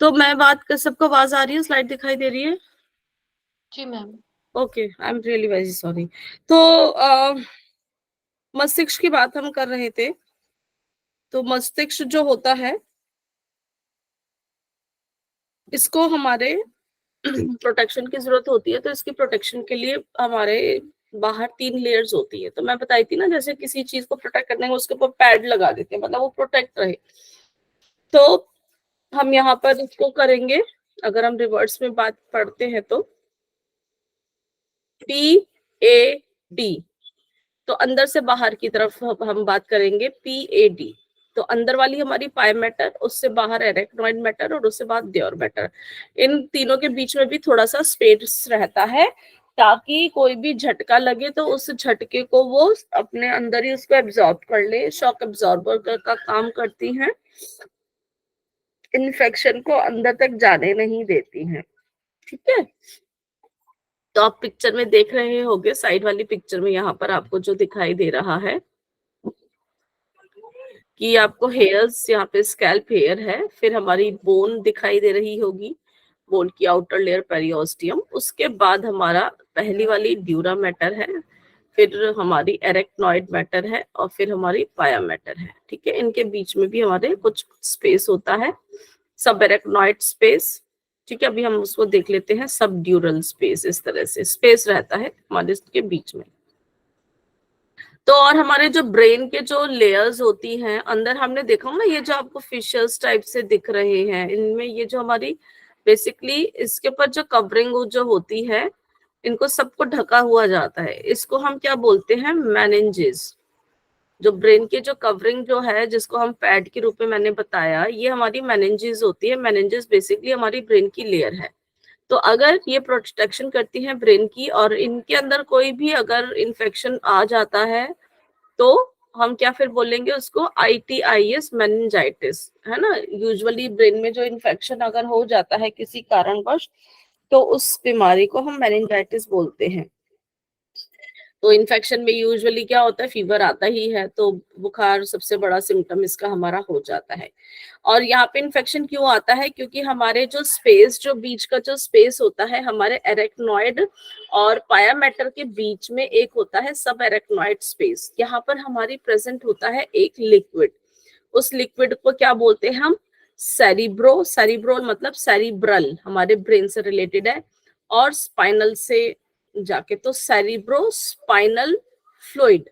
तो मैं बात कर, सबको आवाज आ रही है, स्लाइड दिखाई दे रही है? जी ma'am. Okay, I am really very sorry. तो मस्तिष्क की बात हम कर रहे थे। तो मस्तिष्क जो होता है, इसको हमारे प्रोटेक्शन की जरूरत होती है। तो इसकी प्रोटेक्शन के लिए हमारे बाहर 3 लेयर्स होती है। तो मैं बताई थी ना, जैसे किसी चीज को प्रोटेक्ट करने में उसके ऊपर पैड लगा देते हैं, मतलब वो प्रोटेक्ट रहे। तो हम यहाँ पर इसको करेंगे, अगर हम रिवर्स में बात पढ़ते हैं तो PAD। तो अंदर से बाहर की तरफ हम बात करेंगे PAD। तो अंदर वाली हमारी पाई मैटर, उससे बाहर एरेक्नॉइड मैटर, और उससे बाद ड्यूर मैटर। इन तीनों के बीच में भी थोड़ा सा स्पेस रहता है, ताकि कोई भी झटका लगे तो उस झटके को वो अपने अंदर ही उसको एब्जॉर्ब कर ले। शॉक एब्जॉर्बर का काम करती हैं, इन्फेक्शन को अंदर तक जाने नहीं देती हैं। ठीक है। तो आप पिक्चर में देख रहे होंगे, साइड वाली पिक्चर में यहाँ पर आपको जो दिखाई दे रहा है कि आपको हेयर्स, यहाँ पे स्कैल्प हेयर है, फिर हमारी बोन दिखाई दे रही होगी, बोन की आउटर लेयर पेरियोस्टियम, उसके बाद हमारा पहली वाली ड्यूरा मैटर है, फिर हमारी एरेक्नॉइड मैटर है, और फिर हमारी पाया मैटर है। ठीक है। इनके बीच में भी हमारे कुछ स्पेस होता है, सब एरेक्नॉइड स्पेस। ठीक है। अभी हम उसको देख लेते हैं, सब ड्यूरल स्पेस। इस तरह से स्पेस रहता है हमारे इसके बीच में। तो और हमारे जो ब्रेन के जो लेयर्स होती हैं अंदर, हमने देखा ना, ये जो आपको फिशर्स टाइप से दिख रहे हैं, इनमें ये जो हमारी बेसिकली इसके ऊपर जो कवरिंग जो होती है, इनको सबको ढका हुआ जाता है। इसको हम क्या बोलते हैं? मेनिंजेस। जो ब्रेन की जो कवरिंग जो है, जिसको हम पैड के रूप में मैंने बताया, ये हमारी मेनिंजेस होती है। मेनिंजेस बेसिकली हमारी ब्रेन की लेयर है। तो अगर ये प्रोटेक्शन करती है ब्रेन की, और इनके अंदर कोई भी अगर इन्फेक्शन आ जाता है, तो हम क्या फिर बोलेंगे उसको? ITIS, मेनिंजाइटिस, है ना। यूजुअली ब्रेन में जो इन्फेक्शन अगर हो जाता है किसी कारणवश, तो उस बीमारी को हम मेनिंजाइटिस बोलते हैं। तो इन्फेक्शन में यूजुअली क्या होता है? फीवर आता ही है, तो बुखार सबसे बड़ा सिम्टम इसका हमारा हो जाता है। और यहाँ पे इन्फेक्शन क्यों आता है? क्योंकि हमारे जो स्पेस, जो बीच का जो स्पेस होता है हमारे एरेक्नॉइड और पाया मैटर के बीच में, एक होता है सब एरेक्नॉइड स्पेस। यहाँ पर हमारी प्रेजेंट होता है एक लिक्विड। उस लिक्विड को क्या बोलते हैं हम? सेरिब्रो। सेरिब्रो मतलब सेरिब्रल, हमारे ब्रेन से रिलेटेड है, और स्पाइनल से जाके, तो सेरिब्रो स्पाइनल फ्लूइड।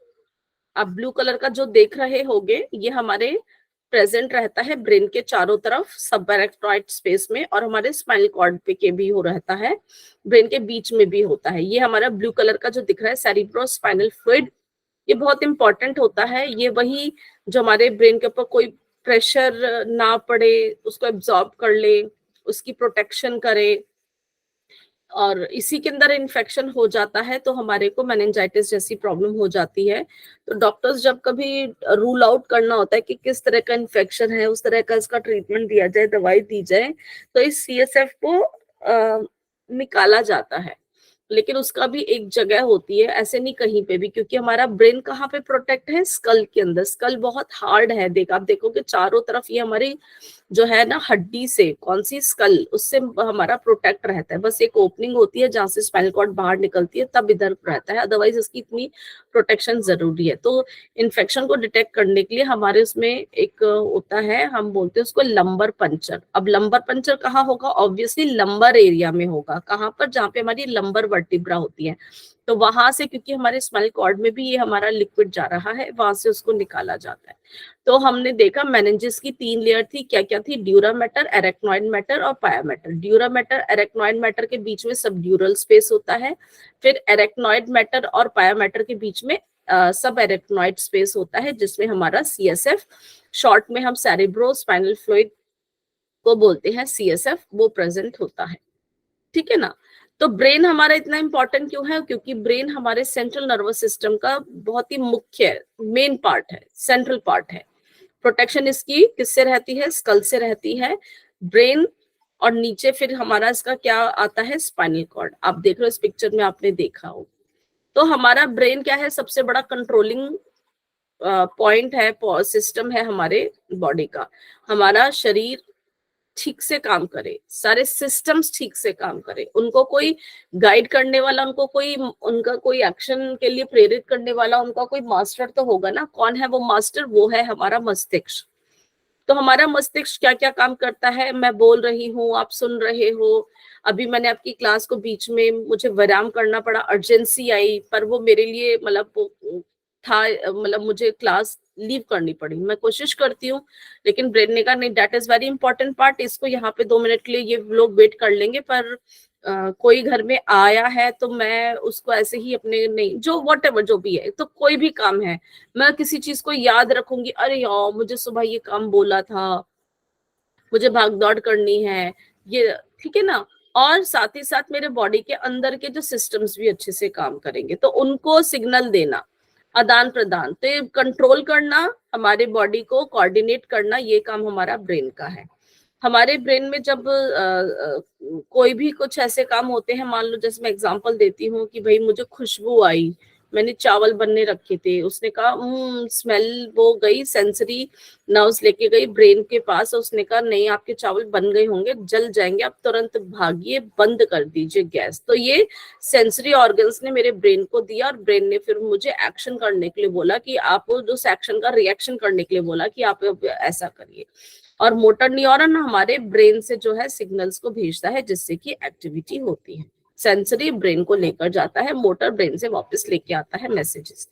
आप ब्लू कलर का जो देख रहे होंगे, ये हमारे प्रेजेंट रहता है ब्रेन के चारों तरफ सब एरेक्नॉइड स्पेस में, और हमारे स्पाइनल कॉर्ड पे के भी हो रहता है, ब्रेन के बीच में भी होता है। ये हमारा ब्लू कलर का जो दिख रहा है सेरिब्रो स्पाइनल फ्लूइड, ये बहुत इंपॉर्टेंट होता है। ये वही जो हमारे ब्रेन के ऊपर कोई प्रेशर ना पड़े, उसको एब्जॉर्ब कर ले, उसकी प्रोटेक्शन करे। और इसी के अंदर इन्फेक्शन हो जाता है तो हमारे को मेनिंजाइटिस जैसी प्रॉब्लम हो जाती है। तो डॉक्टर्स जब कभी रूल आउट करना होता है कि किस तरह का इन्फेक्शन है, उस तरह का इसका ट्रीटमेंट दिया जाए, दवाई दी जाए, तो इस CSF को निकाला जाता है। लेकिन उसका भी एक जगह होती है, ऐसे नहीं कहीं पे भी, क्योंकि हमारा ब्रेन कहाँ पे प्रोटेक्ट है? स्कल के अंदर। स्कल बहुत हार्ड है, आप देखोगे चारों तरफ ये हमारी जो है ना हड्डी से, कौन सी? स्कल, उससे हमारा प्रोटेक्ट रहता है। बस एक ओपनिंग होती है जहां से स्पाइनल कॉर्ड बाहर निकलती है, तब इधर रहता है, अदरवाइज इसकी इतनी प्रोटेक्शन जरूरी है। तो इन्फेक्शन को डिटेक्ट करने के लिए हमारे उसमें एक होता है, हम बोलते हैं उसको लंबर पंचर। अब लंबर पंचर कहाँ होगा? ऑब्वियसली लंबर एरिया में होगा। कहाँ पर? जहाँ पे हमारी लंबर वर्टिब्रा होती है। तो वहां से, क्योंकि हमारे स्पाइनल कॉर्ड में भी ये हमारा लिक्विड जा रहा है, वहां से उसको निकाला जाता है। तो हमने देखा मेनिंजेस की 3 लेयर थी। क्या क्या थी? ड्यूरा मैटर, एरेक्नॉइड मैटर और पाया matter. Dura mater, arachnoid matter के बीच में सब ड्यूरल स्पेस होता है। फिर एरेक्नॉइड मैटर और पाया मैटर के बीच में सब एरेक्नॉइड स्पेस होता है, जिसमें हमारा CSF, शॉर्ट में हम सेरिब्रो स्पाइनल फ्लूइड को बोलते हैं, CSF, वो प्रेजेंट होता है। ठीक है ना। तो ब्रेन हमारा इतना इंपॉर्टेंट क्यों है? क्योंकि ब्रेन हमारे सेंट्रल नर्वस सिस्टम का बहुत ही मुख्य मेन पार्ट है, सेंट्रल पार्ट है। प्रोटेक्शन इसकी किससे रहती है? स्कल से रहती है, ब्रेन। और नीचे फिर हमारा इसका क्या आता है? Spinal cord. आप देख रहे हो इस पिक्चर में, आपने देखा हो। तो हमारा ब्रेन क्या है? सबसे बड़ा कंट्रोलिंग पॉइंट है, सिस्टम है हमारे बॉडी का। हमारा शरीर ठीक से काम करे, सारे सिस्टम्स ठीक से काम करे, उनको कोई गाइड करने वाला, उनका कोई एक्शन के लिए प्रेरित करने वाला उनका कोई मास्टर तो होगा ना। कौन है वो मास्टर? वो है हमारा मस्तिष्क। तो हमारा मस्तिष्क क्या क्या काम करता है, मैं बोल रही हूँ, आप सुन रहे हो। अभी मैंने आपकी क्लास को बीच में मुझे विराम करना पड़ा, अर्जेंसी आई, पर वो मेरे लिए मतलब वो था, मतलब मुझे क्लास लीव करनी पड़ी। मैं कोशिश करती हूँ, लेकिन ब्रेन ने कहा नहीं, that is very important part, इसको यहाँ पे 2 मिनट के लिए ये लोग वेट कर लेंगे, पर कोई घर में आया है तो मैं उसको ऐसे ही अपने नहीं, जो व्हाटएवर जो भी है, तो कोई भी काम है, मैं किसी चीज को याद रखूंगी, अरे यार मुझे सुबह ये काम बोला था, मुझे भाग दौड़ करनी है, ये ठीक है ना। और साथ ही साथ मेरे बॉडी के अंदर के जो सिस्टम्स भी अच्छे से काम करेंगे, तो उनको सिग्नल देना, आदान प्रदान, तो ये कंट्रोल करना, हमारे बॉडी को कोऑर्डिनेट करना, ये काम हमारा ब्रेन का है। हमारे ब्रेन में जब कोई भी कुछ ऐसे काम होते हैं, मान लो जैसे मैं एग्जांपल देती हूँ कि भाई मुझे खुशबू आई, मैंने चावल बनने रखे थे, उसने कहा स्मेल, वो गई सेंसरी नर्व्स लेके गई ब्रेन के पास, उसने कहा नहीं आपके चावल बन गए होंगे, जल जाएंगे, आप तुरंत भागिए, बंद कर दीजिए गैस। तो ये सेंसरी ऑर्गन्स ने मेरे ब्रेन को दिया, और ब्रेन ने फिर मुझे एक्शन करने के लिए बोला कि आप उस एक्शन का रिएक्शन करने के लिए बोला कि आप ऐसा करिए। और मोटर न्यूरॉन हमारे ब्रेन से जो है सिग्नल्स को भेजता है, जिससे कि एक्टिविटी होती है। सेंसरी ब्रेन को लेकर जाता है, मोटर ब्रेन से वापस लेके आता है मैसेजेस।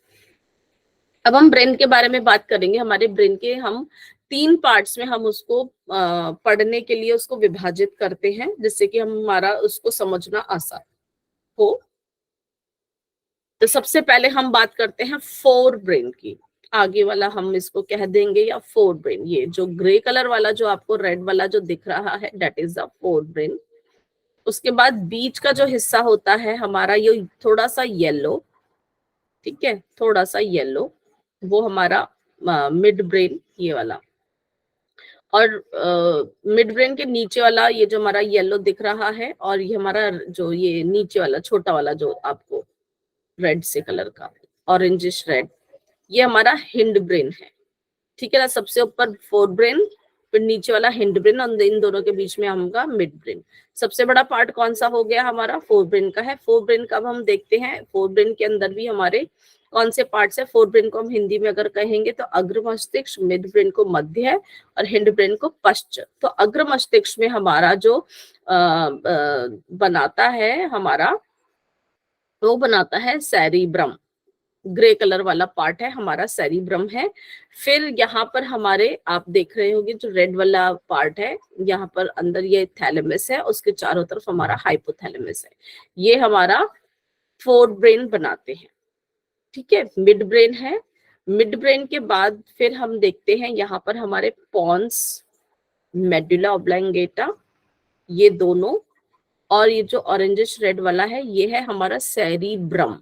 अब हम ब्रेन के बारे में बात करेंगे। हमारे ब्रेन के हम 3 पार्ट्स में हम उसको पढ़ने के लिए उसको विभाजित करते हैं, जिससे कि हमारा उसको समझना आसान हो। तो सबसे पहले हम बात करते हैं फोर ब्रेन की। आगे वाला हम इसको कह देंगे या फोर ब्रेन। ये जो ग्रे कलर वाला जो आपको रेड वाला जो दिख रहा है, that is the fore brain. उसके बाद बीच का जो हिस्सा होता है हमारा, ये थोड़ा सा येलो, ठीक है, थोड़ा सा येलो, वो हमारा मिड ब्रेन, ये वाला। और मिड ब्रेन के नीचे वाला ये जो हमारा येलो दिख रहा है, और ये हमारा जो ये नीचे वाला छोटा वाला जो आपको रेड से कलर का, ऑरेंजिश रेड, ये हमारा हिंड ब्रेन है, ठीक है ना। सबसे ऊपर फोर ब्रेन, फिर नीचे वाला हिंड ब्रेन, और इन दोनों के बीच में हमका मिड ब्रेन। सबसे बड़ा पार्ट कौन सा हो गया हमारा? फोर ब्रेन का है। फोर ब्रेन का अब हम देखते हैं। फोर ब्रेन के अंदर भी हमारे कौन से पार्ट्स है? फोर ब्रेन को हम हिंदी में अगर कहेंगे तो अग्र मस्तिष्क, मिड ब्रेन को मध्य है, और हिंड ब्रेन को पश्च। तो अग्र मस्तिष्क में हमारा जो बनाता है हमारा, वो बनाता है सेरिब्रम। ग्रे कलर वाला पार्ट है हमारा सेरिब्रम है। फिर यहाँ पर हमारे आप देख रहे होंगे जो रेड वाला पार्ट है, यहाँ पर अंदर ये थैलेमस है, उसके चारों तरफ हमारा हाइपोथैलेमस है। ये हमारा फोर ब्रेन बनाते हैं, ठीक है। मिड ब्रेन है। मिड ब्रेन के बाद फिर हम देखते हैं यहाँ पर हमारे पॉन्स, मेडुला ऑब्लंगेटा, ये दोनों, और ये जो ऑरेंजिश रेड वाला है ये है हमारा सेरिब्रम।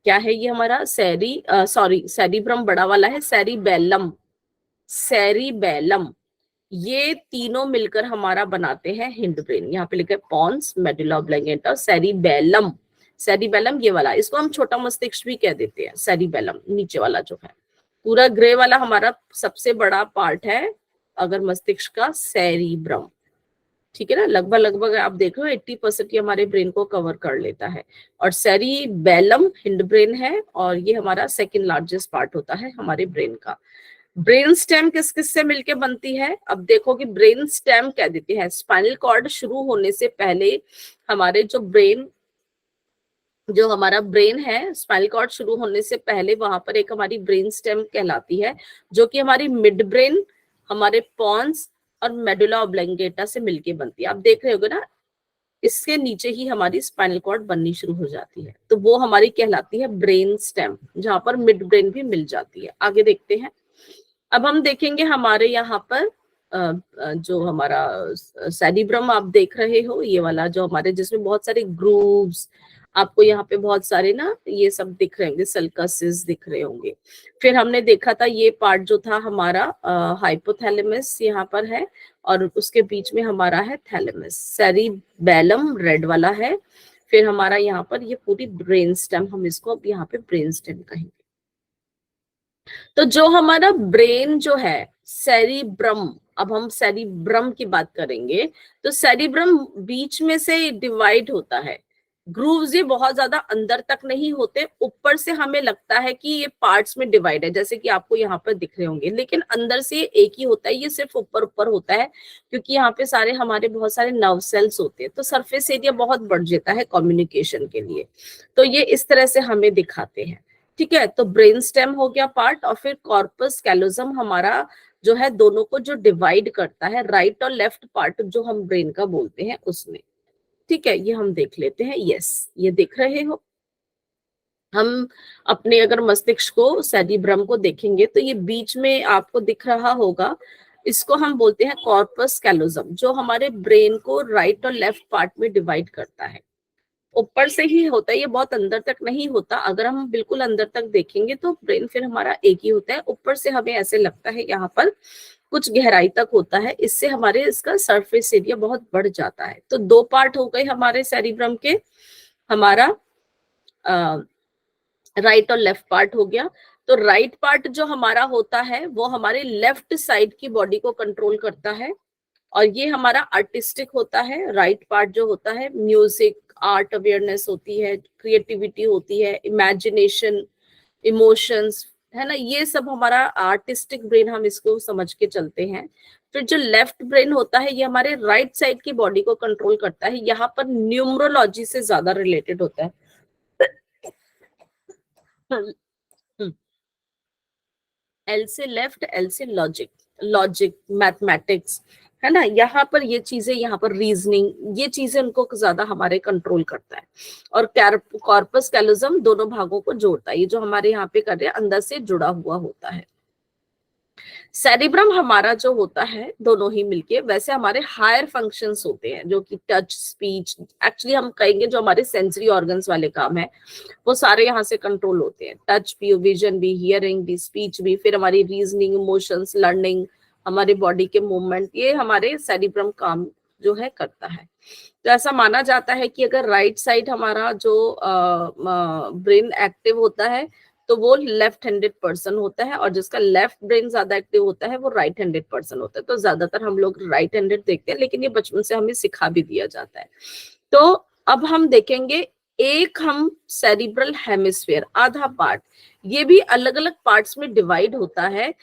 क्या है ये हमारा? सेरिब्रम बड़ा वाला है, सेरिबेलम, सेरिबेलम। ये तीनों मिलकर हमारा बनाते हैं हिंड ब्रेन। यहाँ पे लिखा है pons, medulla oblongata, cerebellum. Cerebellum ये वाला, इसको हम छोटा मस्तिष्क भी कह देते हैं। सेरिबेलम नीचे वाला जो है, पूरा ग्रे वाला हमारा सबसे बड़ा पार्ट है अगर मस्तिष्क का, सेरिब्रम, ठीक है ना। लगभग लगभग आप देख लो 80% ये हमारे ब्रेन को कवर कर लेता है। और सेरिबेलम हिंड ब्रेन है, और ये हमारा सेकंड लार्जेस्ट पार्ट होता है हमारे ब्रेन का। ब्रेन स्टेम किस किस से मिलके बनती है? अब देखो कि ब्रेन स्टेम कह देती है, स्पाइनल कॉर्ड शुरू होने से पहले हमारे जो हमारा ब्रेन है, स्पाइनल कॉर्ड शुरू होने से पहले वहां पर एक हमारी ब्रेन स्टेम कहलाती है, जो कि हमारी मिड ब्रेन, हमारे पॉन्स और मेडुला ऑब्लंगेटा से मिलके बनती है। आप देख रहे होगे ना, इसके नीचे ही हमारी स्पाइनल कॉर्ड बननी शुरू हो जाती है, तो वो हमारी कहलाती है ब्रेन स्टेम, जहां पर मिड ब्रेन भी मिल जाती है। आगे देखते हैं। अब हम देखेंगे हमारे यहाँ पर जो हमारा सेरिब्रम आप देख रहे हो, ये वाला जो हमारे, जिसमें बहुत सारे ग्रूव्स, आपको यहाँ पे बहुत सारे ना ये सब दिख रहे होंगे, सल्कसेस दिख रहे होंगे। फिर हमने देखा था ये पार्ट जो था हमारा हाइपोथैलेमस यहाँ पर है, और उसके बीच में हमारा है थैलेमस। सेरिबेलम रेड वाला है। फिर हमारा यहाँ पर ये पूरी ब्रेन स्टेम, हम इसको अब यहाँ पे ब्रेन स्टेम कहेंगे। तो जो हमारा ब्रेन जो है, सेरिब्रम, अब हम सेरिब्रम की बात करेंगे, तो सेरिब्रम बीच में से डिवाइड होता है। ग्रूव्स ये बहुत ज्यादा अंदर तक नहीं होते, ऊपर से हमें लगता है कि ये पार्ट्स में डिवाइड है, जैसे कि आपको यहाँ पर दिख रहे होंगे, लेकिन अंदर से ये एक ही होता है, ये सिर्फ ऊपर ऊपर होता है, क्योंकि यहाँ पे सारे हमारे बहुत सारे नर्व सेल्स होते हैं, तो सरफेस एरिया बहुत बढ़ जाता है कम्युनिकेशन के लिए। तो ये इस तरह से हमें दिखाते हैं। ठीक है, तो ब्रेन स्टेम हो गया पार्ट, और फिर कॉर्पस कैलोजम हमारा जो है दोनों को जो डिवाइड करता है, राइट और लेफ्ट पार्ट जो हम ब्रेन का बोलते हैं उसमें। ठीक है, ये हम देख लेते हैं। यस, ये देख रहे हो, हम अपने अगर मस्तिष्क को सेरिब्रम को देखेंगे तो ये बीच में आपको दिख रहा होगा, इसको हम बोलते हैं कॉर्पस कैलोजम, जो हमारे ब्रेन को राइट और लेफ्ट पार्ट में डिवाइड करता है। ऊपर से ही होता है, ये बहुत अंदर तक नहीं होता, अगर हम बिल्कुल अंदर तक देखेंगे तो ब्रेन फिर हमारा एक ही होता है, ऊपर से हमें ऐसे लगता है यहाँ पर कुछ गहराई तक होता है, इससे हमारे इसका सरफेस एरिया बहुत बढ़ जाता है। तो दो पार्ट हो गए हमारे सेरिब्रम के, हमारा राइट और लेफ्ट पार्ट हो गया। तो राइट पार्ट जो हमारा होता है वो हमारे लेफ्ट साइड की बॉडी को कंट्रोल करता है, और ये हमारा आर्टिस्टिक होता है। राइट पार्ट जो होता है, म्यूजिक, आर्ट अवेयरनेस होती है, क्रिएटिविटी होती है, इमेजिनेशन, इमोशंस, है ना, ये सब हमारा आर्टिस्टिक ब्रेन, हम इसको समझ के चलते हैं। फिर जो लेफ्ट ब्रेन होता है ये हमारे राइट साइड की बॉडी को कंट्रोल करता है, यहाँ पर न्यूमरोलॉजी से ज्यादा रिलेटेड होता है। एल से लेफ्ट, एल से लॉजिक, लॉजिक मैथमेटिक्स, है ना, यहाँ पर ये चीजें, यहाँ पर रीजनिंग, ये चीजें उनको ज्यादा हमारे कंट्रोल करता है। और कॉर्पस कैलोजम दोनों भागों को जोड़ता है, ये जो हमारे यहाँ पे कर रहे हैं अंदर से जुड़ा हुआ होता है। सेरिब्रम हमारा जो होता है दोनों ही मिलके, वैसे हमारे हायर फंक्शंस होते हैं जो कि टच, स्पीच, एक्चुअली हम कहेंगे जो हमारे सेंसरी ऑर्गन्स वाले काम है वो सारे यहाँ से कंट्रोल होते हैं। टच भी, विजन भी, हियरिंग भी, स्पीच भी, फिर हमारी रीजनिंग, इमोशंस, लर्निंग, हमारे बॉडी के मूवमेंट, ये हमारे सेरिब्रम काम जो है करता है। तो ऐसा माना जाता है कि अगर राइट साइड हमारा जो ब्रेन एक्टिव होता है तो वो लेफ्ट हैंडेड पर्सन होता है, और जिसका लेफ्ट ब्रेन ज्यादा एक्टिव होता है वो राइट हैंडेड पर्सन होता है। तो ज्यादातर हम लोग राइट हैंडेड देखते हैं, लेकिन ये बचपन से हमें सिखा भी दिया जाता है। तो अब हम देखेंगे, एक हम सेरिब्रल हेमिस्फीयर, आधा पार्ट, ये भी अलग अलग पार्ट्स में डिवाइड होता है,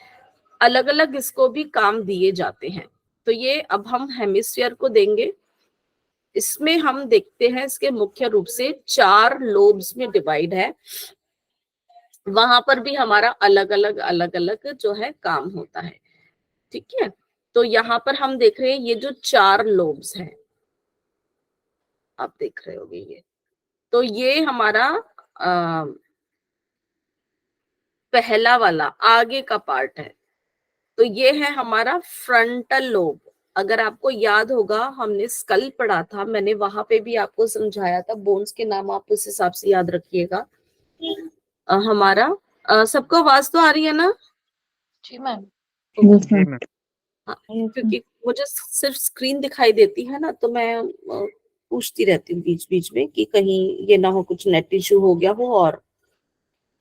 अलग अलग इसको भी काम दिए जाते हैं। तो ये अब हम हेमिस्फीयर को देंगे, इसमें हम देखते हैं इसके मुख्य रूप से 4 लोब्स में डिवाइड है, वहां पर भी हमारा अलग अलग जो है काम होता है। ठीक है, तो यहाँ पर हम देख रहे हैं ये जो 4 लोब्स हैं, आप देख रहे होंगे ये, तो ये हमारा पहला वाला आगे का पार्ट है, तो ये है हमारा फ्रंटल लोब। अगर आपको याद होगा हमने स्कल पढ़ा था, मैंने वहां पे भी आपको समझाया था, बोन्स के नाम आप उस हिसाब से याद रखिएगा। हमारा सबको आवाज तो आ रही है ना? जी मैम। हाँ, क्योंकि मुझे सिर्फ स्क्रीन दिखाई देती है ना, तो मैं पूछती रहती हूँ बीच बीच में कि कहीं ये ना हो कुछ नेट इश्यू हो गया हो। और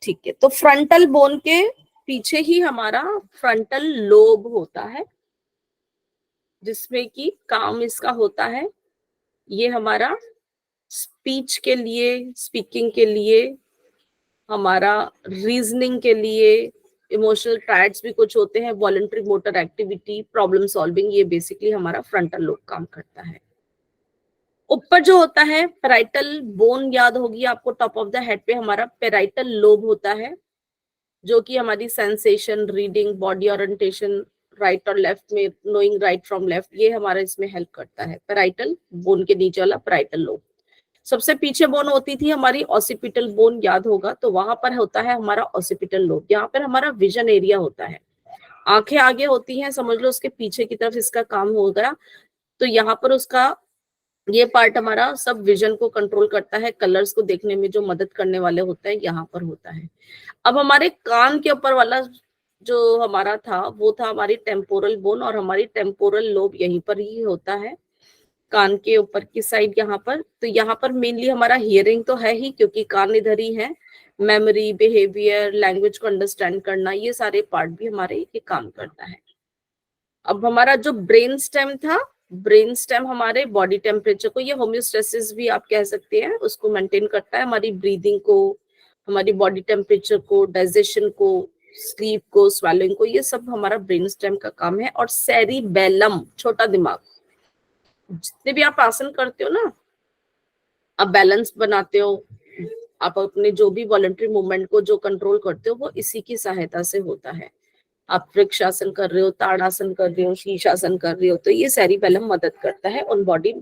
ठीक है, तो फ्रंटल बोन के पीछे ही हमारा फ्रंटल लोब होता है, जिसमें कि काम इसका होता है, ये हमारा स्पीच के लिए, स्पीकिंग के लिए, हमारा रीजनिंग के लिए, इमोशनल ट्रायड्स भी कुछ होते हैं, voluntary motor activity, problem solving, ये बेसिकली हमारा फ्रंटल लोब काम करता है। ऊपर जो होता है पेराइटल बोन, याद होगी आपको, टॉप ऑफ द हेड पे हमारा पेराइटल लोब होता है, जो कि हमारी sensation, reading, body orientation, right और लेफ्ट में, नोइंग राइट फ्रॉम लेफ्ट, ये हमारा इसमें हेल्प करता है। पेराइटल बोन के नीचे वाला पेराइटल लोब। सबसे पीछे बोन होती थी हमारी ऑसिपिटल बोन, याद होगा, तो वहां पर होता है हमारा ऑसिपिटल लोब, यहाँ पर हमारा विजन एरिया होता है। आंखें आगे होती हैं, समझ लो उसके पीछे की तरफ इसका काम हो गया, तो यहाँ पर उसका ये पार्ट हमारा सब विजन को कंट्रोल करता है, कलर्स को देखने में जो मदद करने वाले होते हैं यहाँ पर होता है। अब हमारे कान के ऊपर वाला जो हमारा था वो था हमारी टेम्पोरल बोन, और हमारी टेम्पोरल लोब यहीं पर ही होता है, कान के ऊपर की साइड यहाँ पर। तो यहाँ पर मेनली हमारा हियरिंग तो है ही, क्योंकि कान इधर ही है, मेमोरी, बिहेवियर, लैंग्वेज को अंडरस्टैंड करना, ये सारे पार्ट भी हमारे ये काम करता है। अब हमारा जो ब्रेन स्टेम था, ब्रेन स्टेम हमारे बॉडी टेम्परेचर को, ये होम्योस्टेसिस भी आप कह सकते हैं, उसको मेंटेन करता है, हमारी ब्रीदिंग को, हमारी बॉडी टेम्परेचर को, डाइजेशन को, स्लीप को, स्वेलिंग को, ये सब हमारा ब्रेन स्टेम का काम है। और सेरिबेलम, छोटा दिमाग, जितने भी आप आसन करते हो ना, आप बैलेंस बनाते हो, आप अपने जो भी वॉलंटरी मूवमेंट को जो कंट्रोल करते हो, वो इसी की सहायता से होता है। आप वृक्षासन कर रहे हो, ताड़ासन कर रहे हो, शीर्षासन कर रहे हो, तो ये सेरिबेलम मदद करता है उन बॉडी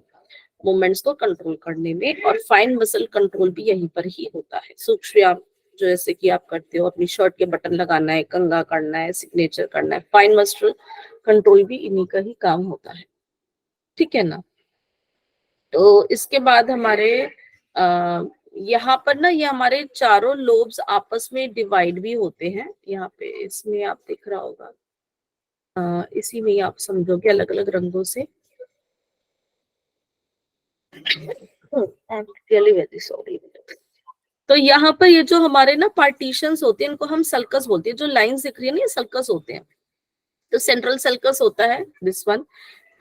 मूवमेंट्स को कंट्रोल करने में। और फाइन मसल कंट्रोल भी यहीं पर ही होता है। सूक्ष्म व्यायाम जो जैसे कि आप करते हो, अपनी शर्ट के बटन लगाना है, कंघा करना है, सिग्नेचर करना है, फाइन मसल कंट्रोल भी इन्हीं का ही काम होता है। ठीक है ना। तो इसके बाद हमारे यहाँ पर ना, ये हमारे चारों लोब्स आपस में डिवाइड भी होते हैं। यहाँ पे इसमें आप दिख रहा होगा, इसी में ही आप समझोगे अलग अलग रंगों से। Really very sorry. तो यहाँ पर ये जो हमारे ना पार्टीशंस होते हैं, इनको हम सल्कस बोलते हैं। जो लाइंस दिख रही है ना, ये सल्कस होते हैं। तो सेंट्रल सल्कस होता है दिस वन,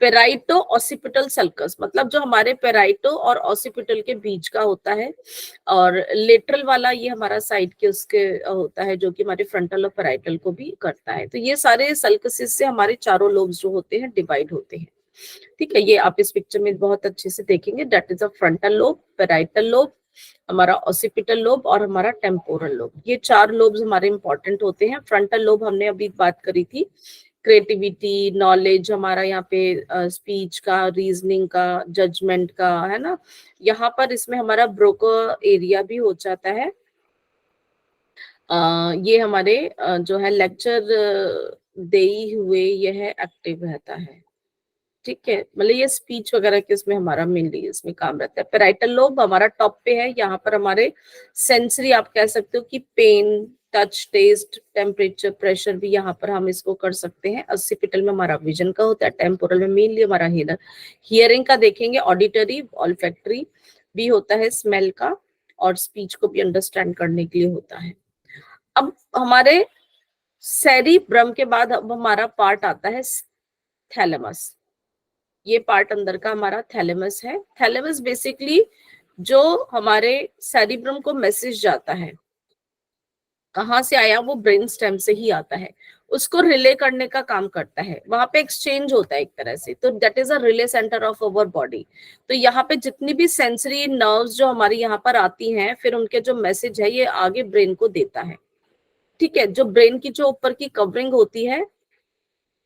पेराइटो ऑसिपिटल सल्कस, मतलब जो हमारे पेराइटो और ऑसिपिटल के बीच का होता है। और लेटरल वाला ये हमारा साइड के उसके होता है, जो कि हमारे फ्रंटल और पेराइटल को भी करता है। तो ये सारे सल्कसिस से हमारे चारों लोब्स जो होते हैं डिवाइड होते हैं। ठीक है, ये आप इस पिक्चर में बहुत अच्छे से देखेंगे। That is a frontal lobe, parietal lobe, हमारा ऑसिपिटल लोब और हमारा टेम्पोरल लोब। ये चार लोब्स हमारे इंपॉर्टेंट होते हैं। फ्रंटल लोब हमने अभी बात करी थी, क्रिएटिविटी, नॉलेज, हमारा यहाँ पे स्पीच का, रीजनिंग का, जजमेंट का, है ना। यहाँ पर इसमें हमारा ब्रोका एरिया भी हो जाता है। ये हमारे जो है लेक्चर दे हुए यह एक्टिव रहता है। ठीक है, मतलब ये स्पीच वगैरह के इसमें हमारा मेनली इसमें काम रहता है। पेराइटल लोब हमारा टॉप पे है। यहाँ पर हमारे सेंसरी, आप कह सकते हो कि pain, touch, taste, temperature, pressure भी यहाँ पर हम इसको कर सकते हैं। ऑसिपिटल में हमारा विजन का होता है, टेम्पोरल में मेनली हमारा हियरिंग का देखेंगे, ऑडिटरी, ऑल्फैक्टरी भी होता है, स्मेल का, और स्पीच को भी अंडरस्टैंड करने के लिए होता है। अब हमारे सेरिब्रम के बाद अब हमारा पार्ट आता है थैलेमस। ये पार्ट अंदर का हमारा थैलेमस है। थैलेमस बेसिकली जो हमारे सेरिब्रम को मैसेज जाता है, कहाँ से आया, वो ब्रेन स्टेम से ही आता है, उसको रिले करने का काम करता है। वहां पे एक्सचेंज होता है एक तरह से। तो that is a relay centre of our body. तो यहाँ पे जितनी भी सेंसरी नर्व्स जो हमारी यहाँ पर आती हैं, फिर उनके जो मैसेज है ये आगे ब्रेन को देता है। ठीक है, जो ब्रेन की जो ऊपर की कवरिंग होती है,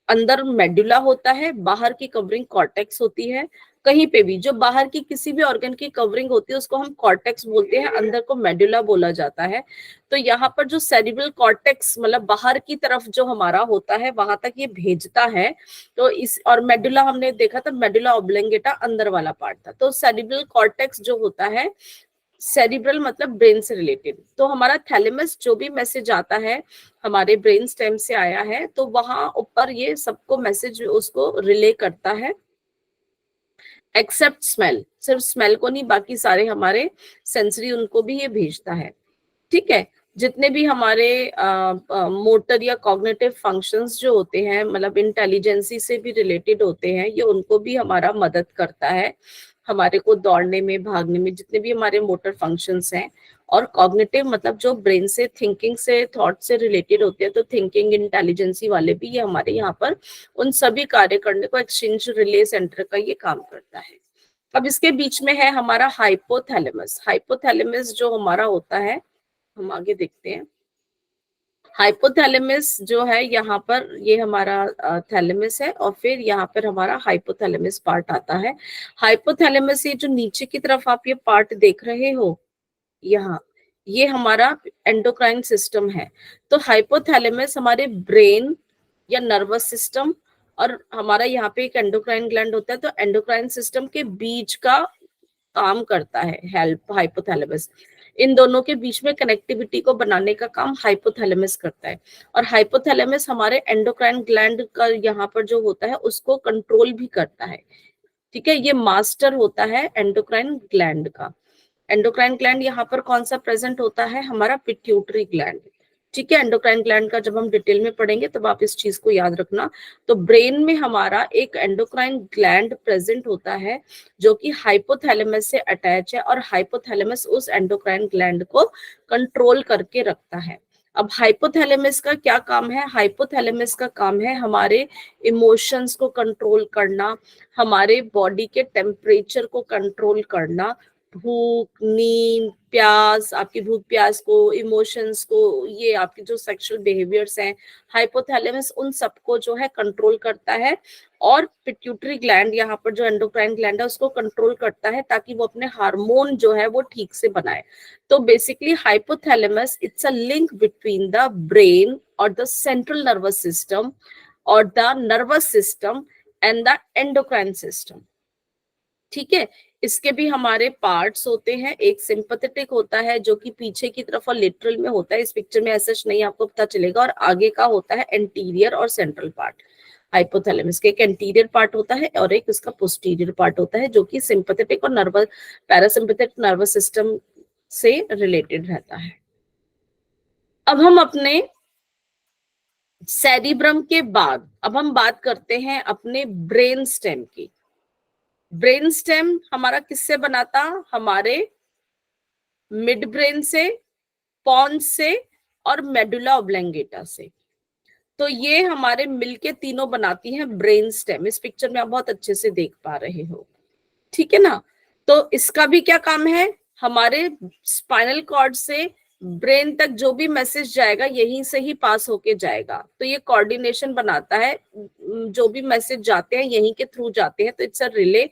अंदर मेडुला होता है, बाहर की कवरिंग कॉर्टेक्स होती है। कहीं पे भी जो बाहर की किसी भी ऑर्गन की कवरिंग होती है उसको हम कॉर्टेक्स बोलते हैं, अंदर को मेडुला बोला जाता है। तो यहाँ पर जो सेरिब्रल कॉर्टेक्स, मतलब बाहर की तरफ जो हमारा होता है, वहां तक ये भेजता है। तो इस, और मेडुला हमने देखा था, मेडुला ऑब्लोंगेटा अंदर वाला पार्ट था। तो सेरिब्रल कॉर्टेक्स जो होता है, सेरिब्रल मतलब ब्रेन से रिलेटेड। तो हमारा थैलेमस जो भी मैसेज आता है हमारे ब्रेन स्टेम से आया है, तो वहां ऊपर ये सबको मैसेज उसको रिले करता है, एक्सेप्ट स्मेल। सिर्फ स्मेल को नहीं, बाकी सारे हमारे सेंसरी उनको भी ये भेजता है। ठीक है, जितने भी हमारे मोटर या कॉग्निटिव फंक्शंस जो होते हैं, मतलब इंटेलिजेंसी से भी रिलेटेड होते हैं, ये उनको भी हमारा मदद करता है हमारे को दौड़ने में, भागने में, जितने भी हमारे मोटर फंक्शंस हैं। और कॉग्निटिव मतलब जो ब्रेन से, थिंकिंग से, थॉट से रिलेटेड होते हैं, तो थिंकिंग, इंटेलिजेंसी वाले भी ये हमारे यहाँ पर उन सभी कार्य करने को एक्सचेंज रिले सेंटर का ये काम करता है। अब इसके बीच में है हमारा हाइपोथैलेमस। हाइपोथैलेमस जो हमारा होता है, हम आगे देखते हैं। हाइपोथैलेमस जो है, यहाँ पर ये हमारा थैलेमस है, और फिर यहाँ पर हमारा हाइपोथैलेमस पार्ट आता है। हाइपोथैलेमस, ये जो नीचे की तरफ आप ये पार्ट देख रहे हो यहाँ, ये हमारा एंडोक्राइन सिस्टम है। तो हाइपोथैलेमस हमारे ब्रेन या नर्वस सिस्टम, और हमारा यहाँ पे एक एंडोक्राइन ग्लैंड होता है, तो एंडोक्राइन सिस्टम के बीच का काम करता है हेल्प हाइपोथैलेमस। इन दोनों के बीच में कनेक्टिविटी को बनाने का काम हाइपोथैलेमस करता है। और हाइपोथैलेमस हमारे एंडोक्राइन ग्लैंड का यहाँ पर जो होता है उसको कंट्रोल भी करता है। ठीक है, ये मास्टर होता है एंडोक्राइन ग्लैंड का। एंडोक्राइन ग्लैंड यहाँ पर कौन सा प्रेजेंट होता है, हमारा पिट्यूटरी ग्लैंड। ठीक है। एंडोक्राइन ग्लैंड का जब हम डिटेल में पढ़ेंगे तब आप इस चीज को याद रखना। तो ब्रेन में हमारा एक एंडोक्राइन ग्लैंड प्रेजेंट होता है जो कि हाइपोथैलेमस से अटैच है, और हाइपोथैलेमस उस एंडोक्राइन ग्लैंड को कंट्रोल करके रखता है। अब हाइपोथैलेमस का क्या काम है? हाइपोथैलेमस का काम है हमारे इमोशंस को कंट्रोल करना, हमारे बॉडी के टेम्परेचर को कंट्रोल करना, भूख, नींद, प्यास, आपकी भूख प्यास को, इमोशंस को, ये आपके जो सेक्सुअल बिहेवियर्स हैं, हाइपोथैलेमस उन सबको जो है कंट्रोल करता है। और पिट्यूटरी ग्लैंड, यहाँ पर जो एंडोक्राइन ग्लैंड है, उसको कंट्रोल करता है ताकि वो अपने हार्मोन जो है वो ठीक से बनाए। तो basically hypothalamus it's a link between the brain और द सेंट्रल नर्वस सिस्टम और the nervous system and the endocrine system. ठीक है। इसके भी हमारे पार्ट्स होते हैं। एक सिंपैथेटिक होता है जो कि पीछे की तरफ और लेटरल में होता है, इस पिक्चर में ऐसा नहीं आपको पता चलेगा, और आगे का होता है एंटीरियर और सेंट्रल पार्ट। हाइपोथैलेमस के एक एंटीरियर पार्ट होता है और एक इसका पोस्टीरियर पार्ट होता है जो कि सिंपैथेटिक और नर्वस पैरासिम्पैथेटिक नर्वस सिस्टम से रिलेटेड रहता है। अब हम अपने सेरिब्रम के बाद अब हम बात करते हैं अपने ब्रेन स्टेम की। ब्रेन स्टेम हमारा किससे बना था? हमारे मिड ब्रेन से, पॉन्स से और मेडुला ऑब्लंगेटा से। तो ये हमारे मिलके तीनों बनाती हैं ब्रेन स्टेम। इस पिक्चर में आप बहुत अच्छे से देख पा रहे हो, ठीक है ना। तो इसका भी क्या काम है? हमारे स्पाइनल कॉर्ड से ब्रेन तक जो भी मैसेज जाएगा यहीं से ही पास होके जाएगा। तो ये कोऑर्डिनेशन बनाता है, जो भी मैसेज जाते हैं यहीं के थ्रू जाते हैं। तो इट्स अ रिले,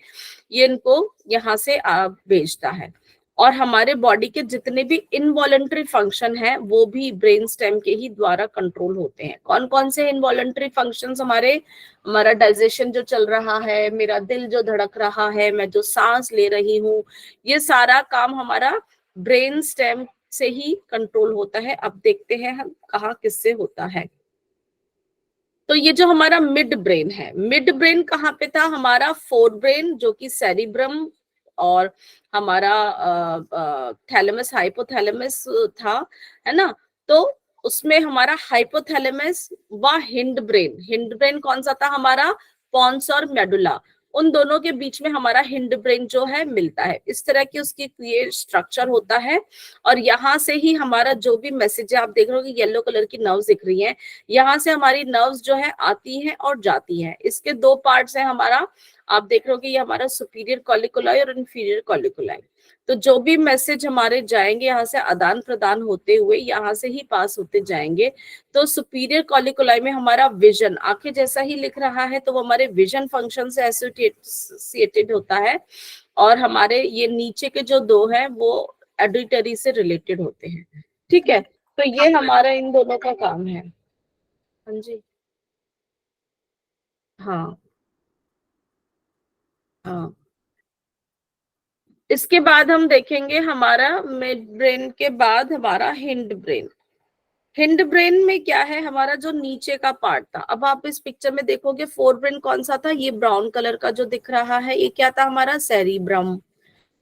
ये इनको यहाँ से भेजता है। और हमारे बॉडी के जितने भी इनवॉलंटरी फंक्शन हैं वो भी ब्रेन स्टेम के ही द्वारा कंट्रोल होते हैं। कौन कौन से इनवॉलंटरी फंक्शंस? हमारा डाइजेशन जो चल रहा है, मेरा दिल जो धड़क रहा है, मैं जो सांस ले रही हूँ, ये सारा काम हमारा ब्रेन स्टेम से ही कंट्रोल होता है। अब देखते हैं हम कहाँ किससे होता है। तो ये जो हमारा मिड ब्रेन है, मिड ब्रेन कहाँ पे था? हमारा फोर ब्रेन जो कि सेरिब्रम और हमारा थैलेमस हाइपोथैलेमस था, है ना। तो उसमें हमारा हाइपोथैलेमस व हिंड ब्रेन कौन सा था? हमारा पॉन्स और मेडुला, उन दोनों के बीच में हमारा हिंड ब्रेन जो है मिलता है। इस तरह की उसकी ये स्ट्रक्चर होता है। और यहाँ से ही हमारा जो भी मैसेज है, आप देख रहे हो कि येलो कलर की नर्व्स दिख रही हैं, यहाँ से हमारी नर्व्स जो है आती हैं और जाती हैं। इसके दो पार्ट्स हैं हमारा, आप देख रहे हो कि ये हमारा सुपीरियर कॉलिकुलाई और इंफीरियर कॉलिकुलाई। तो जो भी मैसेज हमारे जाएंगे यहाँ से आदान प्रदान होते हुए यहाँ से ही पास होते जाएंगे। तो सुपीरियर कॉलिकुलाई में हमारा विजन, आंखें जैसा ही लिख रहा है तो वो हमारे विजन फंक्शन से एसोसिएटेड होता है। और हमारे ये नीचे के जो दो हैं वो एडिटरी से रिलेटेड होते हैं। ठीक है। तो ये हमारा इन दोनों का काम है। हाँ जी। हाँ हाँ। इसके बाद हम देखेंगे हमारा मिड ब्रेन के बाद हमारा हिंड ब्रेन। हिंड ब्रेन में क्या है? हमारा जो नीचे का पार्ट था। अब आप इस पिक्चर में देखोगे फोर ब्रेन कौन सा था? ये ब्राउन कलर का जो दिख रहा है ये क्या था? हमारा सेरिब्रम।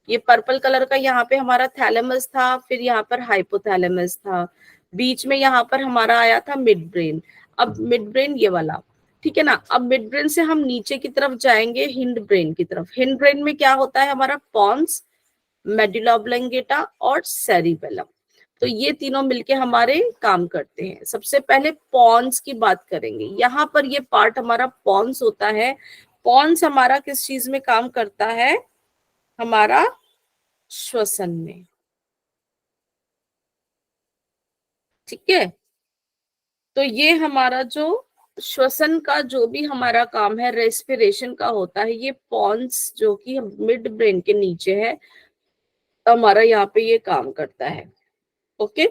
ये पर्पल कलर का यहाँ पे हमारा थैलेमस था, फिर यहाँ पर हाइपोथैलेमस था, बीच में यहाँ पर हमारा आया था मिड ब्रेन। अब मिड ब्रेन ये वाला, ठीक है ना। अब मिड ब्रेन से हम नीचे की तरफ जाएंगे हिंड ब्रेन की तरफ। हिंड ब्रेन में क्या होता है? हमारा पॉन्स, मेडुला ऑब्लंगेटा और सेरिबेलम। तो ये तीनों मिलके हमारे काम करते हैं। सबसे पहले पॉन्स की बात करेंगे। यहाँ पर ये पार्ट हमारा पॉन्स होता है। पॉन्स हमारा किस चीज में काम करता है? हमारा श्वसन में। ठीक है। तो ये हमारा जो श्वसन का जो भी हमारा काम है, रेस्पिरेशन का होता है, ये पॉन्स जो कि मिड ब्रेन के नीचे है, हमारा यहाँ पे ये काम करता है। ओके,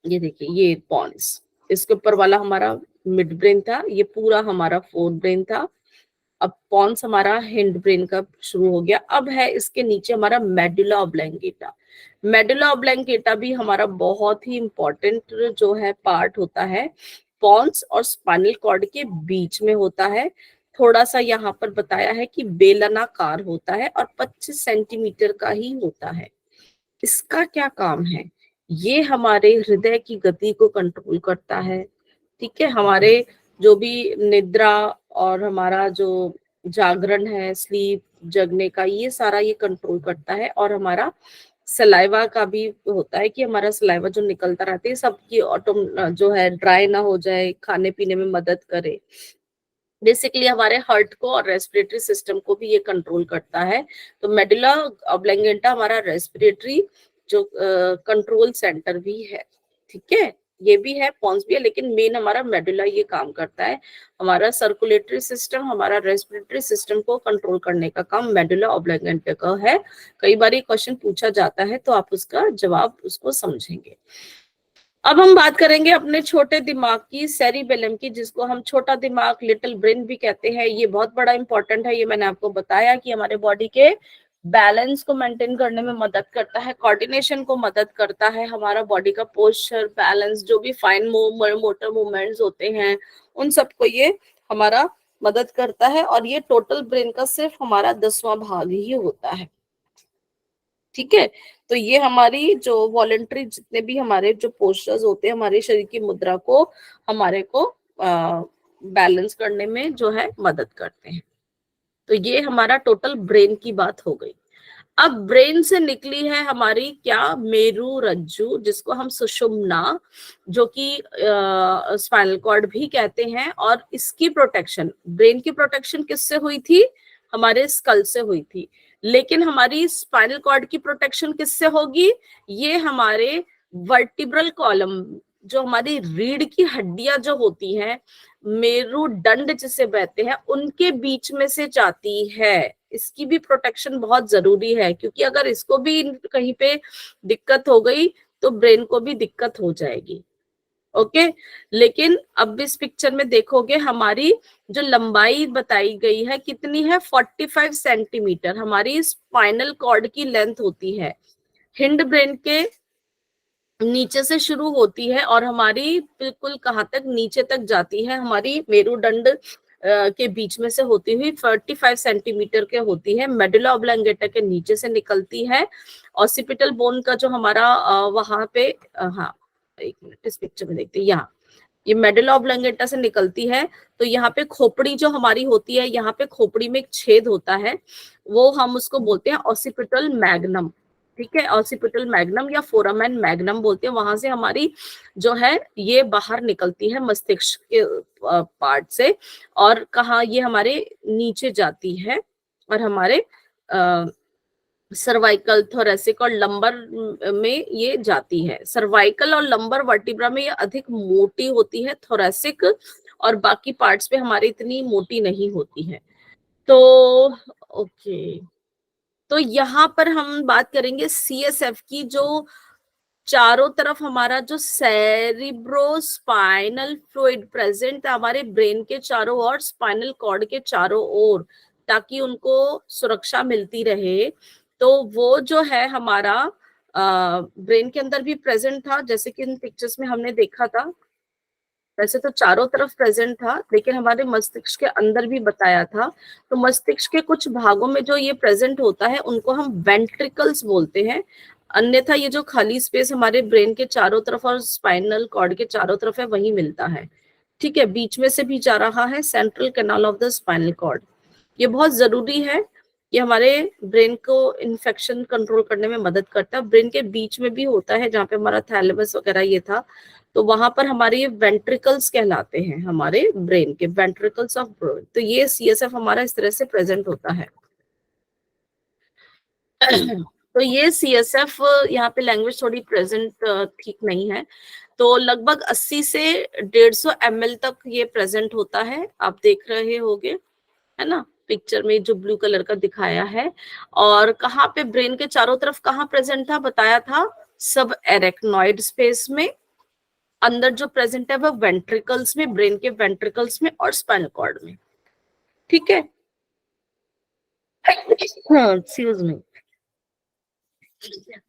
ये देखिए ये पॉन्स, इसके ऊपर वाला हमारा मिड ब्रेन था, ये पूरा हमारा फोर्थ ब्रेन था। अब पॉन्स हमारा हिंड ब्रेन का शुरू हो गया। अब है इसके नीचे हमारा मेडुला ऑब्लंगेटा। मेडुला ऑब्लंगेटा भी हमारा बहुत ही इंपॉर्टेंट जो है पार्ट होता है। पॉन्स और स्पाइनल कॉर्ड के बीच में होता है। थोड़ा सा यहाँ पर बताया है कि बेलनाकार होता है और 25 सेंटीमीटर का ही होता है। इसका क्या काम है? ये हमारे हृदय की गति को कंट्रोल करता है। ठीक है, हमारे जो भी निद्रा और हमारा जो जागरण है, स्लीप, जगने का, ये सारा ये कंट्रोल करता है। और हमारा सलाइवा का भी होता है कि हमारा सलाइवा जो निकलता रहता है सबकी ऑटो जो है ड्राई ना हो जाए, खाने पीने में मदद करे। बेसिकली हमारे हार्ट को और रेस्पिरेटरी सिस्टम को भी ये कंट्रोल करता है। तो मेडुला ऑब्लंगेटा हमारा रेस्पिरेटरी जो कंट्रोल सेंटर भी है। ठीक है, ये भी है, पॉन्स भी है, लेकिन मेन हमारा मेडुला ये काम करता है। हमारा सर्कुलेटरी सिस्टम, हमारा रेस्पिरेटरी सिस्टम को कंट्रोल करने का काम मेडुला ऑब्लंगेटा का है। कई बार ये क्वेश्चन पूछा जाता है तो आप उसका जवाब उसको समझेंगे। अब हम बात करेंगे अपने छोटे दिमाग की, सेरिबेलम की, जिसको हम छोटा दिमाग, लिटिल ब्रेन भी कहते हैं। ये बहुत बड़ा इंपॉर्टेंट है। ये मैंने आपको बताया कि हमारे बॉडी के बैलेंस को मेंटेन करने में मदद करता है, कोऑर्डिनेशन को मदद करता है, हमारा बॉडी का पोस्चर, बैलेंस, जो भी फाइन मोटर मूवमेंट्स होते हैं उन सबको ये हमारा मदद करता है। और ये टोटल ब्रेन का सिर्फ हमारा 10वां भाग ही होता है। ठीक है, तो ये हमारी जो वॉलेंट्री जितने भी हमारे जो पोस्चर्स होते हैं, हमारे शरीर की मुद्रा को हमारे को बैलेंस करने में जो है मदद करते हैं। तो ये हमारा टोटल ब्रेन की बात हो गई। अब ब्रेन से निकली है हमारी क्या, मेरु रज्जु, जिसको हम सुषुम्ना, जो कि स्पाइनल कॉर्ड भी कहते हैं। और इसकी प्रोटेक्शन, ब्रेन की प्रोटेक्शन किससे हुई थी, हमारे स्कल से हुई थी। लेकिन हमारी स्पाइनल कॉर्ड की प्रोटेक्शन किससे होगी, ये हमारे वर्टिब्रल कॉलम, जो हमारी रीढ़ की हड्डियां जो होती हैं, मेरुदंड जिसे कहते हैं, उनके बीच में से जाती है। इसकी भी प्रोटेक्शन बहुत जरूरी है, क्योंकि अगर इसको भी कहीं पे दिक्कत हो गई तो ब्रेन को भी दिक्कत हो जाएगी। ओके, लेकिन अब इस पिक्चर में देखोगे हमारी जो लंबाई बताई गई है कितनी है, 45 सेंटीमीटर हमारी स्पाइनल कॉर्ड की लेंथ होती है। हिंड ब्रेन के नीचे से शुरू होती है और हमारी बिल्कुल कहाँ तक, नीचे तक जाती है। हमारी मेरुदंड के बीच में से होती हुई 45 सेंटीमीटर के होती है। मेडुला ऑब्लंगेटा के नीचे से निकलती है। ऑसिपिटल बोन का जो हमारा वहां पे हाँ, एक मिनट, इस पिक्चर में देखते हैं। यहाँ ये मेडुला ऑब्लंगेटा से निकलती है। तो यहाँ पे खोपड़ी जो हमारी होती है, यहाँ पे खोपड़ी में एक छेद होता है, वो हम उसको बोलते हैं ऑसिपिटल मैग्नम। ठीक है, ऑसिपिटल मैग्नम या फोरामेन मैग्नम बोलते हैं। वहां से हमारी जो है ये बाहर निकलती है मस्तिष्क के पार्ट से। और कहा ये हमारे नीचे जाती है और हमारे सर्वाइकल, थोरेसिक और लंबर में ये जाती है। सर्वाइकल और लंबर वर्टिब्रा में ये अधिक मोटी होती है, थोरेसिक और बाकी पार्ट्स पे हमारी इतनी मोटी नहीं होती है। तो ओके, तो यहाँ पर हम बात करेंगे सीएसएफ की, जो चारों तरफ हमारा जो सेरिब्रो स्पाइनल फ्लूइड प्रेजेंट है हमारे ब्रेन के चारों ओर, स्पाइनल कॉर्ड के चारों ओर, ताकि उनको सुरक्षा मिलती रहे। तो वो जो है हमारा ब्रेन के अंदर भी प्रेजेंट था, जैसे कि इन पिक्चर्स में हमने देखा था। वैसे तो चारों तरफ प्रेजेंट था, लेकिन हमारे मस्तिष्क के अंदर भी बताया था। तो मस्तिष्क के कुछ भागों में जो ये प्रेजेंट होता है उनको हम वेंट्रिकल्स बोलते हैं। अन्यथा ये जो खाली स्पेस हमारे ब्रेन के चारों तरफ और स्पाइनल कॉर्ड के चारों तरफ है वही मिलता है। ठीक है, बीच में से भी जा रहा है central canal of the spinal cord. ये बहुत जरूरी है, ये हमारे ब्रेन को इन्फेक्शन कंट्रोल करने में मदद करता है। ब्रेन के बीच में भी होता है, जहाँ पे हमारा थैलेमस वगैरह ये था, तो वहां पर हमारे ये वेंट्रिकल्स कहलाते हैं, हमारे ब्रेन के वेंट्रिकल्स ऑफ ब्रेन। तो ये सीएसएफ हमारा इस तरह से प्रेजेंट होता है। तो ये सीएसएफ, यहाँ पे लैंग्वेज थोड़ी प्रेजेंट ठीक नहीं है। तो लगभग 80 से 150 ml तक ये प्रेजेंट होता है, आप देख रहे होंगे, है ना, पिक्चर में जो ब्लू कलर का दिखाया है। और कहाँ पे ब्रेन के चारों तरफ कहाँ प्रेजेंट था, बताया था सब एरेक्नॉइड स्पेस में। अंदर जो प्रेजेंट है वो वेंट्रिकल्स में, ब्रेन के वेंट्रिकल्स में और स्पाइनल कॉर्ड में। ठीक है, हाँ, एक्सक्यूज मी।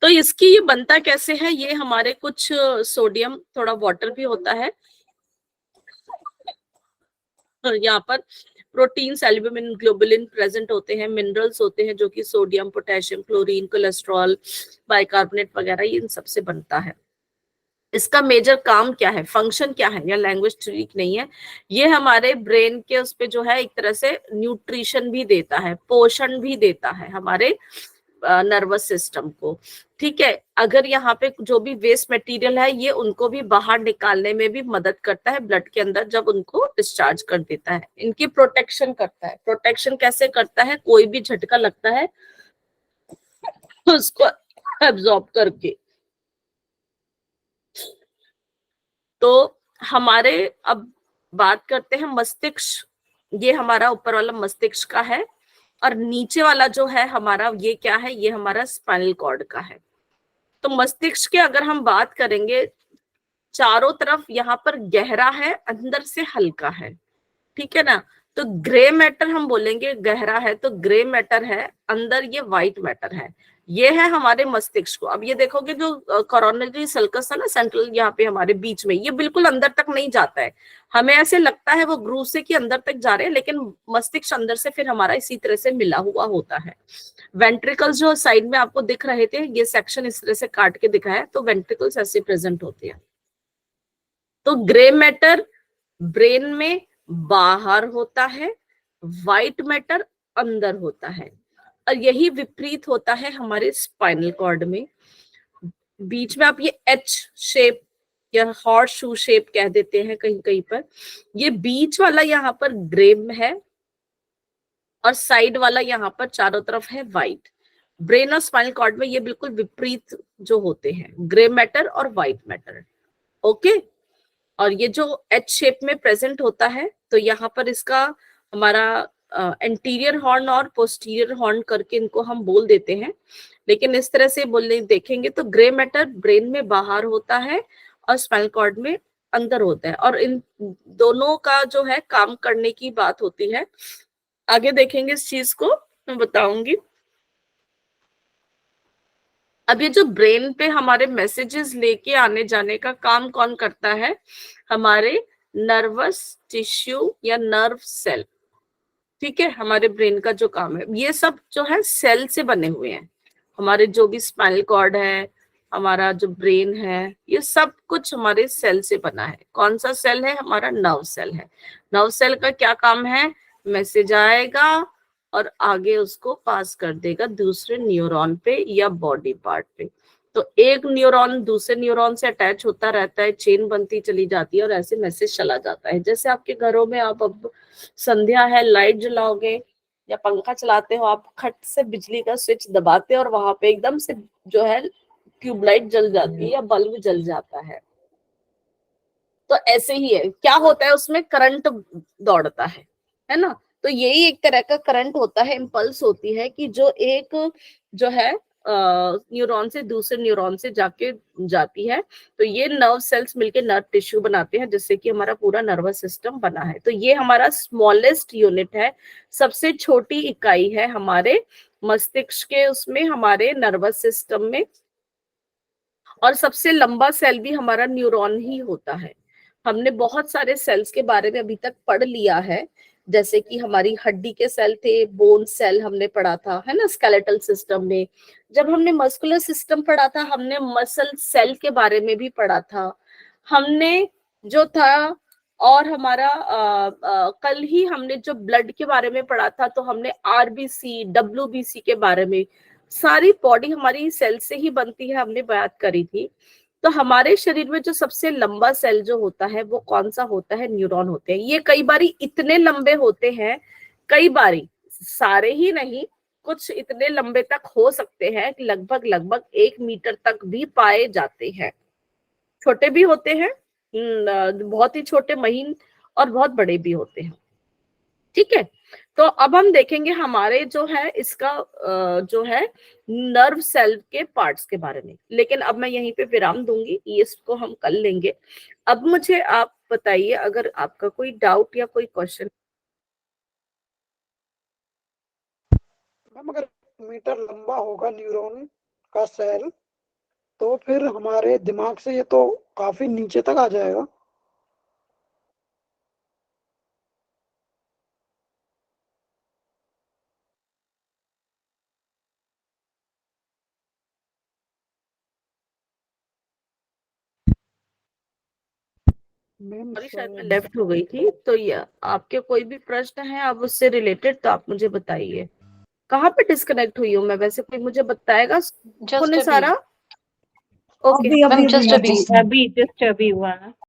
तो इसकी ये बनता कैसे है, ये हमारे कुछ सोडियम, थोड़ा वाटर भी होता है। यहाँ पर प्रोटीन्स, एल्ब्यूमिन, ग्लोबुलिन प्रेजेंट होते हैं, मिनरल्स होते हैं जो कि sodium, potassium, chlorine, cholesterol, bicarbonate वगैरह, इन सबसे बनता है। इसका मेजर काम क्या है, फंक्शन क्या है, या लैंग्वेज ठीक नहीं है, ये हमारे ब्रेन के उस पे जो है एक तरह से न्यूट्रिशन भी देता है, पोषण भी देता है हमारे नर्वस सिस्टम को। ठीक है, अगर यहाँ पे जो भी वेस्ट मटेरियल है ये उनको भी बाहर निकालने में भी मदद करता है ब्लड के अंदर, जब उनको डिस्चार्ज कर देता है, इनकी प्रोटेक्शन करता है। प्रोटेक्शन कैसे करता है, कोई भी झटका लगता है उसको एब्जॉर्ब करके। तो हमारे अब बात करते हैं मस्तिष्क, ये हमारा ऊपर वाला मस्तिष्क का है, और नीचे वाला जो है हमारा ये क्या है, ये हमारा स्पाइनल कॉर्ड का है। तो मस्तिष्क के अगर हम बात करेंगे, चारों तरफ यहाँ पर गहरा है, अंदर से हल्का है, ठीक है ना। तो ग्रे मैटर हम बोलेंगे, गहरा है तो ग्रे मैटर है, अंदर ये व्हाइट मैटर है। ये है हमारे मस्तिष्क को। अब ये देखोगे जो कोरोनरी सल्कस है ना, सेंट्रल यहाँ पे हमारे बीच में, ये बिल्कुल अंदर तक नहीं जाता है। हमें ऐसे लगता है वो ग्रूव से कि अंदर तक जा रहे हैं, लेकिन मस्तिष्क अंदर से फिर हमारा इसी तरह से मिला हुआ होता है। वेंट्रिकल्स जो साइड में आपको दिख रहे थे, ये सेक्शन इस तरह से काट के दिखा है, तो वेंट्रिकल्स ऐसे प्रेजेंट होते हैं। तो ग्रे मैटर ब्रेन में बाहर होता है, व्हाइट मैटर अंदर होता है, और यही विपरीत होता है हमारे स्पाइनल कॉर्ड में। बीच में आप ये एच शेप या हॉर्स शू शेप कह देते हैं कहीं कहीं पर, ये बीच वाला यहाँ पर ग्रे है, और साइड वाला यहाँ पर चारों तरफ है व्हाइट। ब्रेन और स्पाइनल कॉर्ड में ये बिल्कुल विपरीत जो होते हैं, ग्रे मैटर और व्हाइट मैटर। ओके, और ये जो एच शेप में प्रेजेंट होता है, तो यहाँ पर इसका हमारा एंटीरियर हॉर्न और पोस्टीरियर हॉर्न करके इनको हम बोल देते हैं, लेकिन इस तरह से बोलने देखेंगे तो ग्रे मैटर ब्रेन में बाहर होता है और स्पाइनल कॉर्ड में अंदर होता है, और इन दोनों का जो है काम करने की बात होती है। आगे देखेंगे इस चीज को, मैं बताऊंगी। अब ये जो ब्रेन पे हमारे मैसेजेस लेके आने जाने का काम कौन करता है, हमारे नर्वस टिश्यू या नर्व सेल। ठीक है, हमारे ब्रेन का जो काम है, ये सब जो है सेल से बने हुए हैं। हमारे जो भी स्पाइनल कॉर्ड है, हमारा जो ब्रेन है, ये सब कुछ हमारे सेल से बना है। कौन सा सेल है, हमारा नर्व सेल है। नर्व सेल का क्या काम है, मैसेज आएगा और आगे उसको पास कर देगा दूसरे न्यूरॉन पे या बॉडी पार्ट पे। तो एक न्यूरॉन दूसरे न्यूरॉन से अटैच होता रहता है, चेन बनती चली जाती है, और ऐसे मैसेज चला जाता है। जैसे आपके घरों में आप अब संध्या है, लाइट जलाओगे या पंखा चलाते हो, आप खट से बिजली का स्विच दबाते हो और वहां पे एकदम से जो है ट्यूबलाइट जल जाती है या बल्ब जल जाता तो ऐसे ही है, क्या होता है उसमें करंट दौड़ता है ना। तो यही एक तरह का करंट होता है, इम्पल्स होती है कि जो एक जो है न्यूरॉन से दूसरे न्यूरॉन से जाके जाती है। तो ये नर्व सेल्स मिलके नर्व टिश्यू बनाते हैं, जिससे कि हमारा पूरा नर्वस सिस्टम बना है। तो ये हमारा स्मॉलेस्ट यूनिट है, सबसे छोटी इकाई है हमारे मस्तिष्क के उसमें, हमारे नर्वस सिस्टम में। और सबसे लंबा सेल भी हमारा न्यूरॉन ही होता है। हमने बहुत सारे सेल्स के बारे में अभी तक पढ़ लिया है, जैसे कि हमारी हड्डी के सेल थे, बोन सेल हमने पढ़ा था, है ना, स्केलेटल सिस्टम में। जब हमने मस्कुलर सिस्टम पढ़ा था, हमने मसल सेल के बारे में भी पढ़ा था हमने, जो था। और हमारा कल ही हमने जो ब्लड के बारे में पढ़ा था, तो हमने आरबीसी डब्ल्यूबीसी के बारे में, सारी बॉडी हमारी सेल से ही बनती है, हमने बात करी थी। तो हमारे शरीर में जो सबसे लंबा सेल जो होता है वो कौन सा होता है, न्यूरॉन होते हैं। ये कई बारी इतने लंबे होते हैं, कई बारी, सारे ही नहीं, कुछ इतने लंबे तक हो सकते हैं कि लगभग लगभग 1 मीटर तक भी पाए जाते हैं। छोटे भी होते हैं, बहुत ही छोटे महीन, और बहुत बड़े भी होते हैं। ठीक है, तो अब हम देखेंगे हमारे जो है इसका जो है नर्व सेल के पार्ट्स के बारे में, लेकिन अब मैं यहीं पे विराम दूंगी, इसको हम कल लेंगे। अब मुझे आप बताइए अगर आपका कोई डाउट या कोई क्वेश्चन। मैम अगर मीटर लंबा होगा न्यूरॉन का सेल, तो फिर हमारे दिमाग से ये तो काफी नीचे तक आ जाएगा। मैम सॉरी, शायद मैं लेफ्ट हो गई थी। तो ये आपके कोई भी प्रश्न है अब उससे रिलेटेड तो आप मुझे बताइए। कहाँ पे डिस्कनेक्ट हुई हूँ मैं, वैसे कोई मुझे बताएगा जस्ट ने अभी सारा? ओके अभी मैम, अभी जस्ट अभी अभी जस्ट अभी हुआ है।